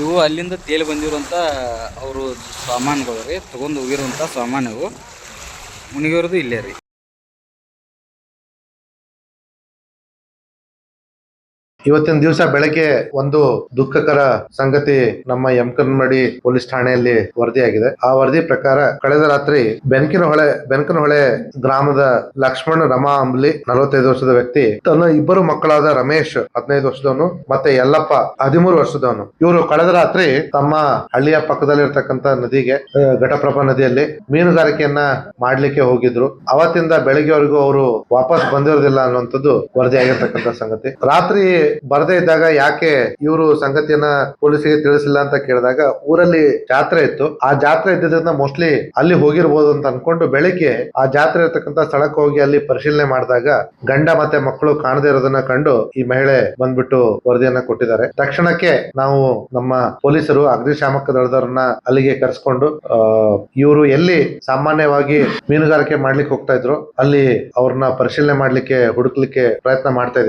ಇವು ಅಲ್ಲಿಂದ ತೇಲಿ ಬಂದಿರುವಂಥ ಅವರು ಸಾಮಾನುಗಳು ರೀ, ತೊಗೊಂಡು ಹೋಗಿರುವಂಥ ಸಾಮಾನು ಇವು. ಮುನಿಗಿರೋದು ಇಲ್ಲೇ ರೀ. ಇವತ್ತಿನ ದಿವಸ ಬೆಳಗ್ಗೆ ಒಂದು ದುಃಖಕರ ಸಂಗತಿ ನಮ್ಮ ಯಮಕನಮರಡಿ ಪೊಲೀಸ್ ಠಾಣೆಯಲ್ಲಿ ವರದಿಯಾಗಿದೆ. ಆ ವರದಿ ಪ್ರಕಾರ ಕಳೆದ ರಾತ್ರಿ ಬೆನಕನಹೊಳೆ ಗ್ರಾಮದ ಲಕ್ಷ್ಮಣ ರಮಾ ಅಂಬ್ಲಿ 45 ವರ್ಷದ ವ್ಯಕ್ತಿ ತನ್ನ ಇಬ್ಬರು ಮಕ್ಕಳಾದ ರಮೇಶ್ 15 ವರ್ಷದವನು ಮತ್ತೆ ಯಲ್ಲಪ್ಪ 13 ವರ್ಷದವನು, ಇವರು ಕಳೆದ ರಾತ್ರಿ ತಮ್ಮ ಹಳ್ಳಿಯ ಪಕ್ಕದಲ್ಲಿರ್ತಕ್ಕಂಥ ನದಿಗೆ ಘಟಪ್ರಭಾ ನದಿಯಲ್ಲಿ ಮೀನುಗಾರಿಕೆಯನ್ನ ಮಾಡ್ಲಿಕ್ಕೆ ಹೋಗಿದ್ರು. ಅವತ್ತಿಂದ ಬೆಳಗ್ಗೆವರೆಗೂ ಅವರು ವಾಪಸ್ ಬಂದಿರೋದಿಲ್ಲ ಅನ್ನುವಂಥದ್ದು ವರದಿಯಾಗಿರ್ತಕ್ಕಂಥ ಸಂಗತಿ. ರಾತ್ರಿ ಬರದೇ ಇದ್ದಾಗ ಯಾಕೆ ಇವರು ಸಂಗತಿಯನ್ನ ಪೊಲೀಸರಿಗೆ ತಿಳಿಸಿಲ್ಲ ಅಂತ ಕೇಳಿದಾಗ ಊರಲ್ಲಿ ಜಾತ್ರೆ ಇತ್ತು, ಆ ಜಾತ್ರೆ ಇದ್ದಿದ್ರಿಂದ ಮೋಸ್ಟ್ಲಿ ಅಲ್ಲಿ ಹೋಗಿರ್ಬೋದು ಅಂತ ಅನ್ಕೊಂಡು ಬೆಳಿಗ್ಗೆ ಆ ಜಾತ್ರೆ ಇರತಕ್ಕಂತ ಸ್ಥಳಕ್ಕೆ ಹೋಗಿ ಅಲ್ಲಿ ಪರಿಶೀಲನೆ ಮಾಡಿದಾಗ ಗಂಡ ಮತ್ತೆ ಮಕ್ಕಳು ಕಾಣದೇ ಇರೋದನ್ನ ಕಂಡು ಈ ಮಹಿಳೆ ಬಂದ್ಬಿಟ್ಟು ವರದಿಯನ್ನ ಕೊಟ್ಟಿದ್ದಾರೆ. ತಕ್ಷಣಕ್ಕೆ ನಾವು ನಮ್ಮ ಪೊಲೀಸರು ಅಗ್ನಿಶಾಮಕ ದಳದವ್ರನ್ನ ಅಲ್ಲಿಗೆ ಕರೆಸ್ಕೊಂಡು ಇವರು ಎಲ್ಲಿ ಸಾಮಾನ್ಯವಾಗಿ ಮೀನುಗಾರಿಕೆ ಮಾಡ್ಲಿಕ್ಕೆ ಹೋಗ್ತಾ ಇದ್ರು ಅಲ್ಲಿ ಅವ್ರನ್ನ ಪರಿಶೀಲನೆ ಮಾಡ್ಲಿಕ್ಕೆ ಹುಡುಕ್ಲಿಕ್ಕೆ ಪ್ರಯತ್ನ ಮಾಡ್ತಾ ಇದೀವಿ.